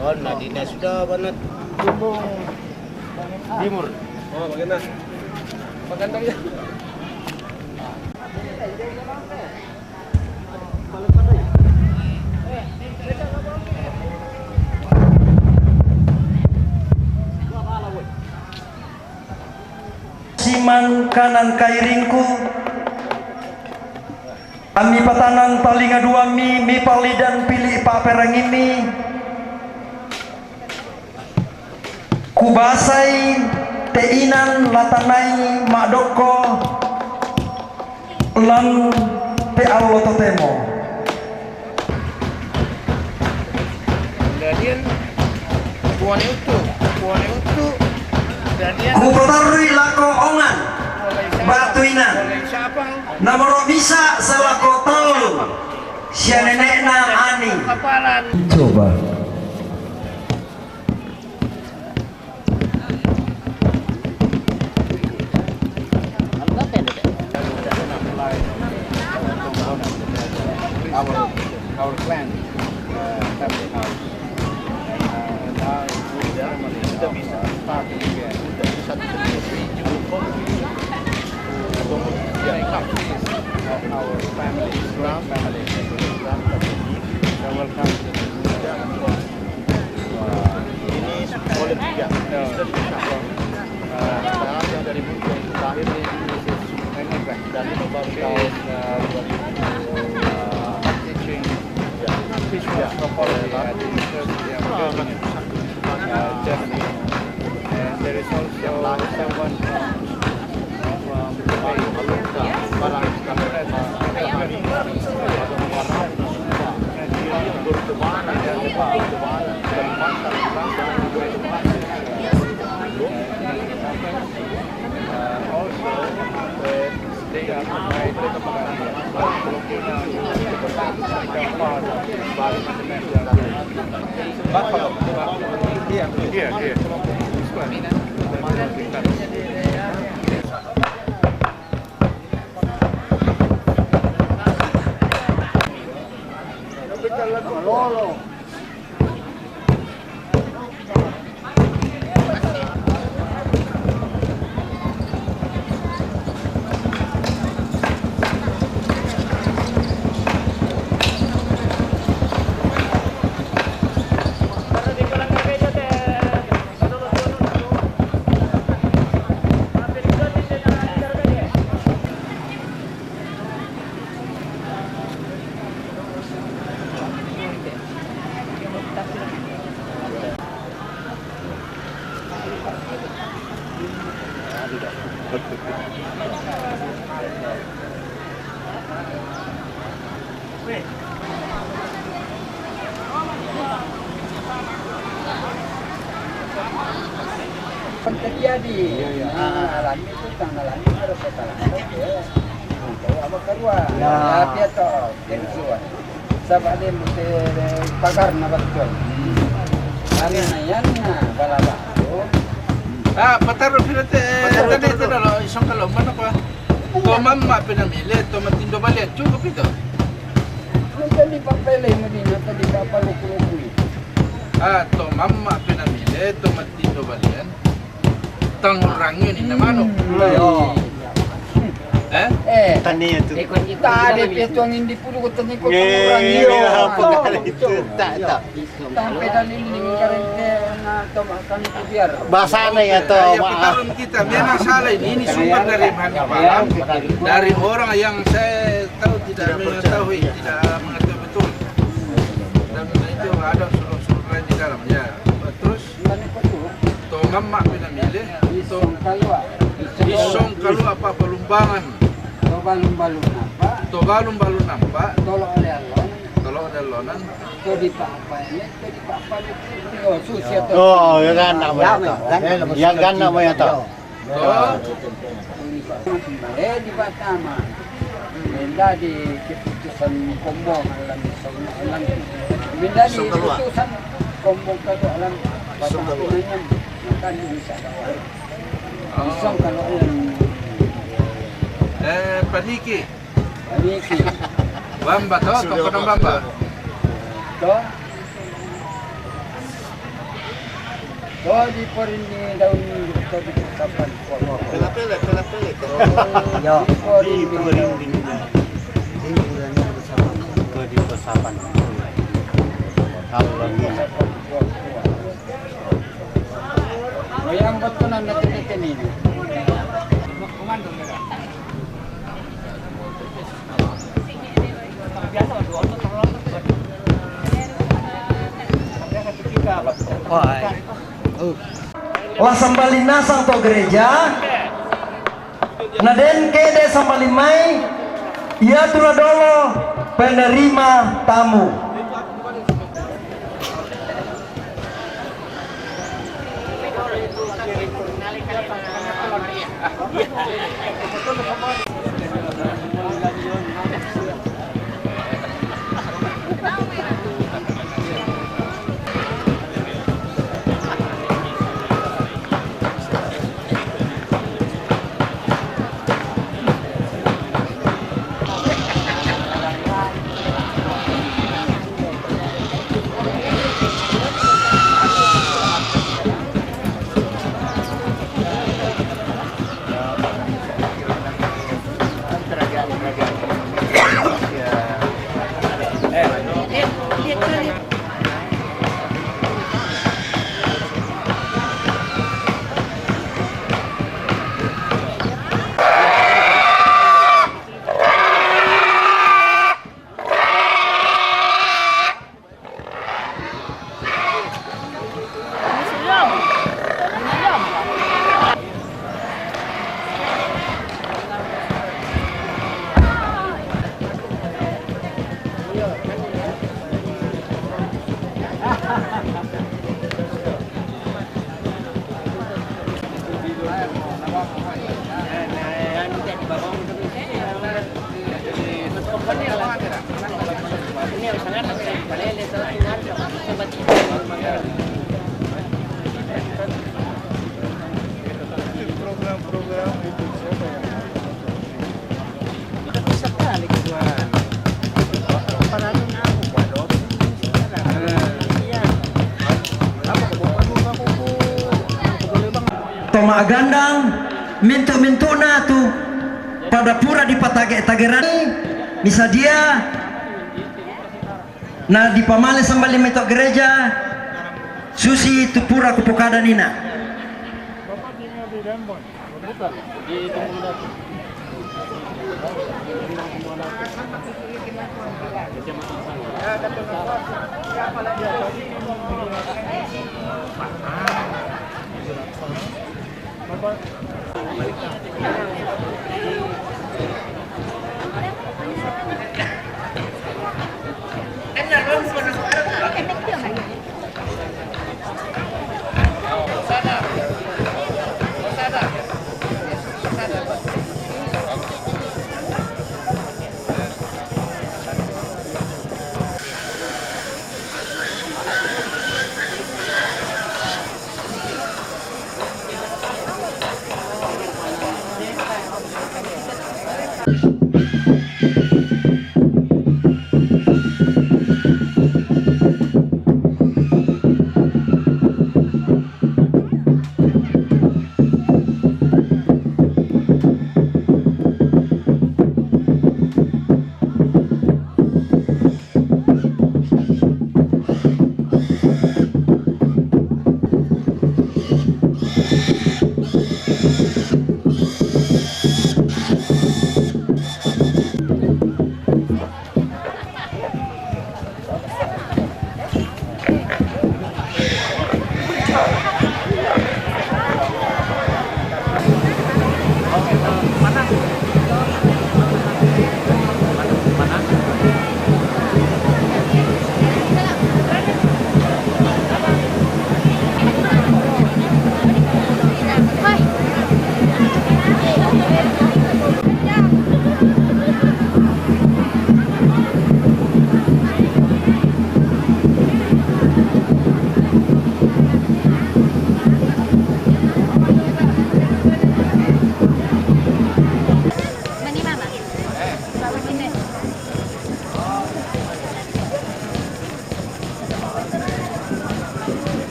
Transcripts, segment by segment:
Oh, Nadina sudah banget Bumbung Timur. Oh, bagaimana? Pagandangnya. Simang kanan kairingku Ami patanan paling dua mi pali dan pilih pak perangimi kubasai teinan latanai madoko lan pe allo totemo Kemudian puan itu ku petarui lako ongan batuinan nomor bisa selako tol sianenekna ani coba our clan family house now sudah bisa start again sudah bisa of our family Islam family welcome to ini boleh juga sekarang yang dari Bunga terakhir ini dari tahun 2000 teaching anthropology at the University of Göttingen, Germany. And there is also someone from they are married to the here. terjadi alami itu alami harus setelah apa keluar dia toh tensuan sabak dia mesti pagar na betul kami nayan na balaba Pataruh kita tadi itu kalau isong kalau mana apa tomam pinamili tomatindo balik cukup itu jadi papelay mo din tadi papalukulukuy tomam pinamili tomatindo balik tangrangin ini mana tani itu tadi petong hindi puluh tani ko sampai dalilin karente na tomakan itu biar bahasana ya Pitarum kita memang salah ini sumber dari Bani dari orang yang saya tahu tidak mengetahui betul dan itu ada surat-surat lain di dalamnya terus tomam mak pinamili Isong kalwa. Isong kalua pa palumbangan. To balong-balong napa. To balon-balon nampa. Tolo oleh alon. Tolo dalonan. To di pa-apa ini. To di pa-apa ini. Oh susi to. Oh, ya kan namanya to. Ya kan namanya to. To Di Batama. Minda di keputusan kombong alam alam. Minda di keputusan kombong kalau alam Batama makan bisa dapat. Isong kalau alam Paniki. Paniki. Bamba to, toko ng bamba. To. To di po rin ni daun to di kapan po. Pela-pela. Yo. Di po rin ni daun. Di persapan. Kalau lagi Yang betul na natin ini. Lah sambalin nasang to gereja. Naden kede sambalin mai. Ia tuna dolo penerima tamu. Toma agandang mintu-mintu na tu pada pura di patage-tagerani misa dia na di pamale sambali metok gereja susi tu pura kupukada nina.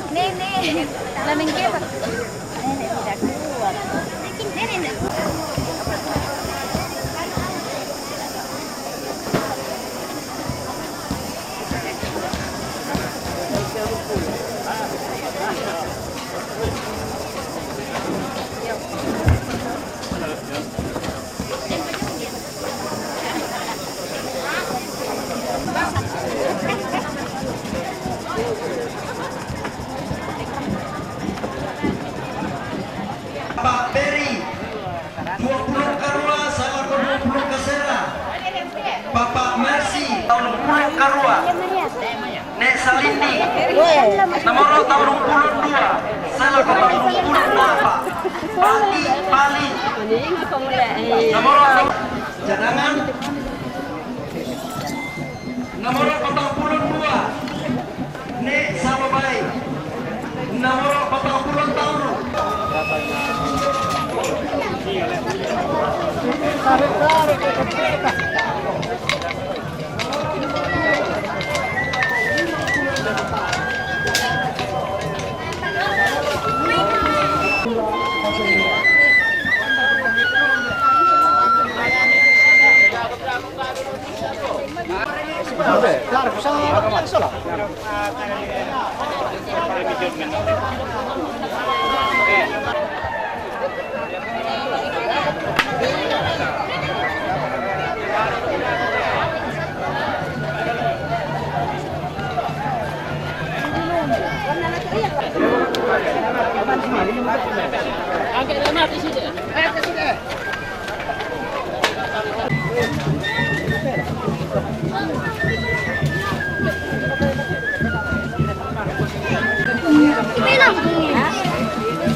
Nenek, laming dia pak. Nenek tidak kuat. Nenek. Pak Beri 20 karua sama 20 kasera. Bapak Mercy tahun 10 karua. Nek Salindi nomor tahun 22 salah tahun 24. Pagi Bali nomor cadangan nomor 42 Nek Sababai nomor 40 tahun.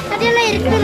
Tadi lahir kan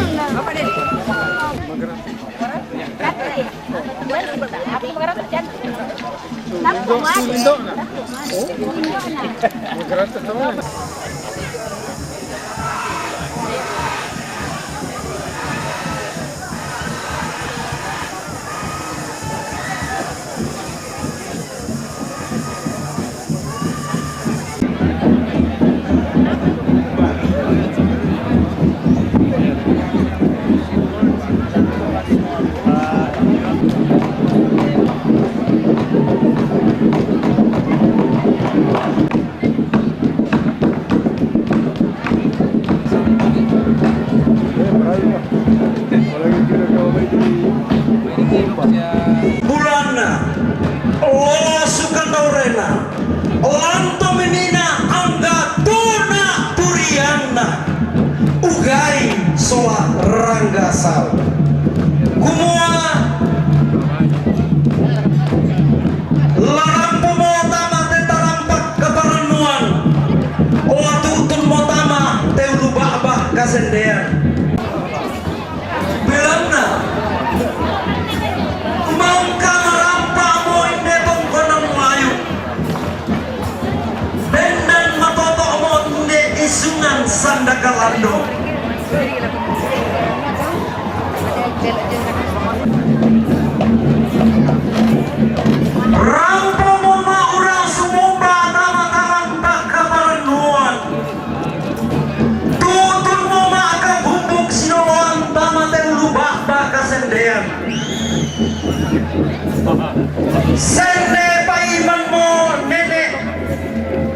Bulana Lola Sukandaurena Lanto menina angga tuna turiana Ugai soa rangga sau Gumua Larampu motama tetarampak keparenuan Oatu utun motama teulu babah kasendean Bilangna Mangka merampak moin debong konang Melayu Dendan matotok monde isungan sandakalando Rampo moma urang sumumba tama-tamang tak keparenuan Tutun moma akan bubuk sinuan tama teulu bakba kasendean Sende paiman mo nenek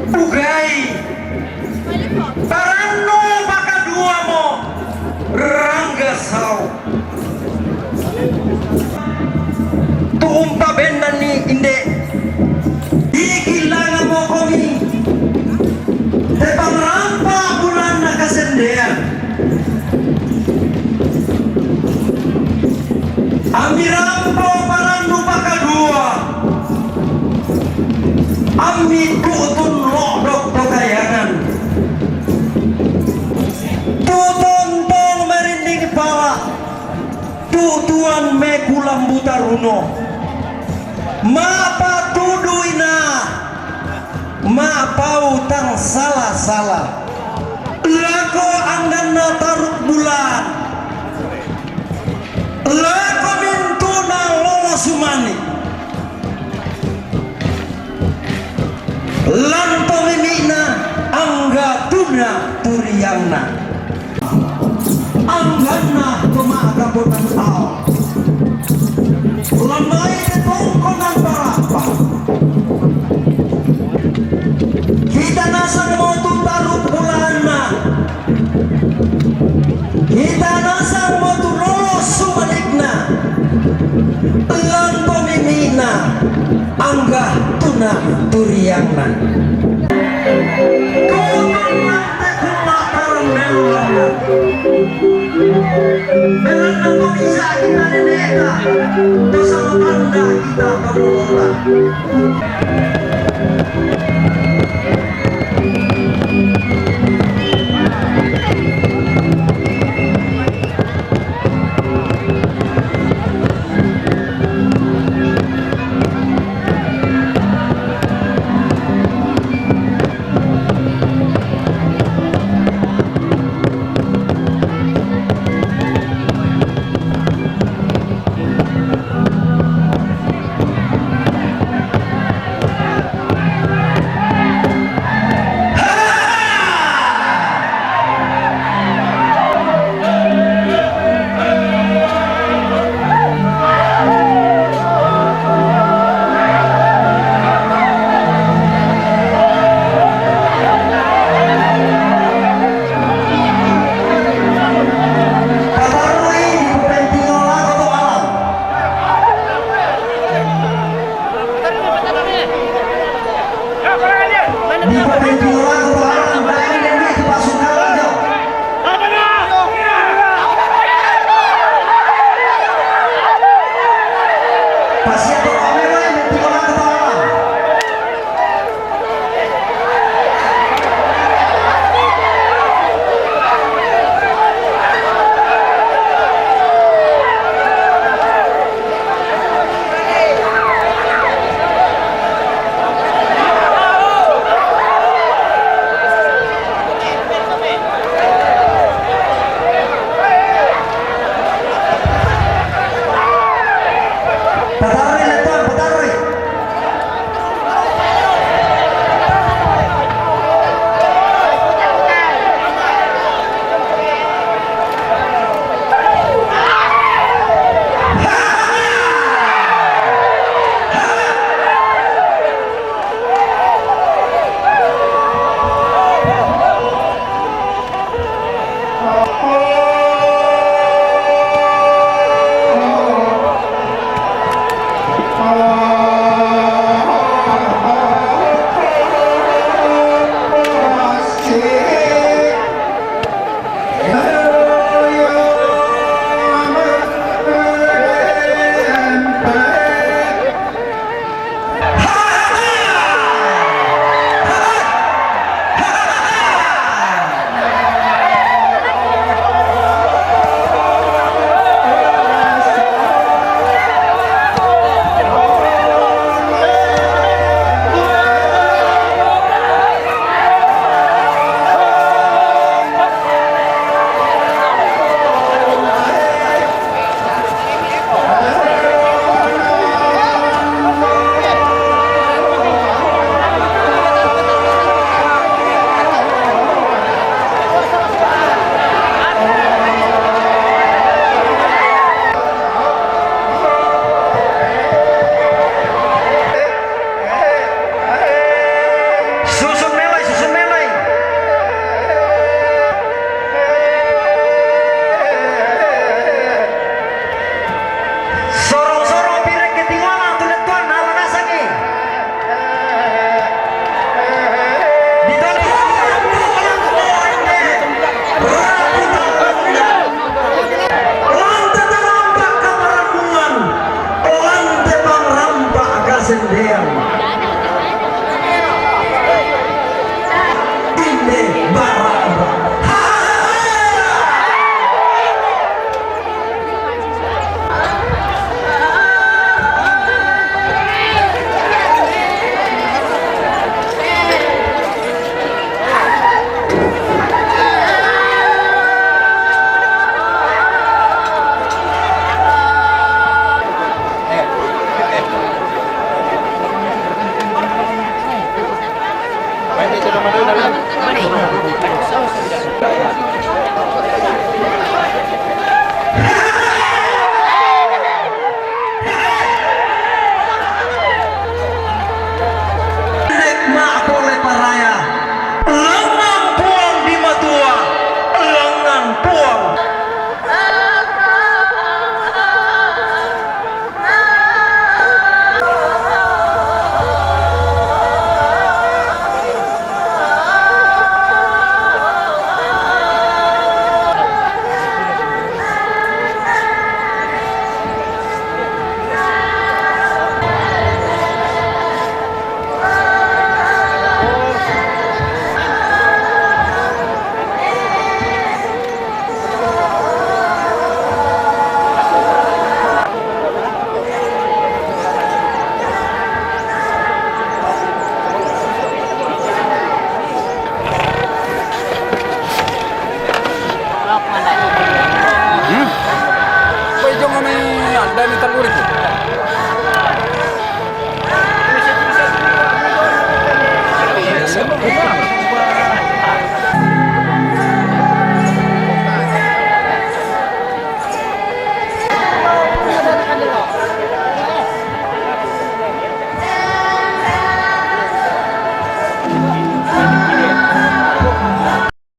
Ugai Parano baka dua mo Rangga sau Tuumpa bendan ni inde Ikilangan mo komi Tepang rampa bulan na kasendean Ambi rampo parano baka dua Ambi tutun lodok tokayangan Tutun tong merinding pala Tutuan mekulam buta runo Mapa tuduina Mapau tang salah-salah Lako anggana taruk bulan Lako mintuna lola sumani Lanto mimina angga tuna turi turiangna anggana tumaga bukan tao lamay tungkol ng parapa kita nasa mo tutarot bulan na kita nasa mo tulolos sumalik na telan pemimina angga tuna turiangna Meron na po isa kita nineta Dosa mapanda kita pamula sendirian.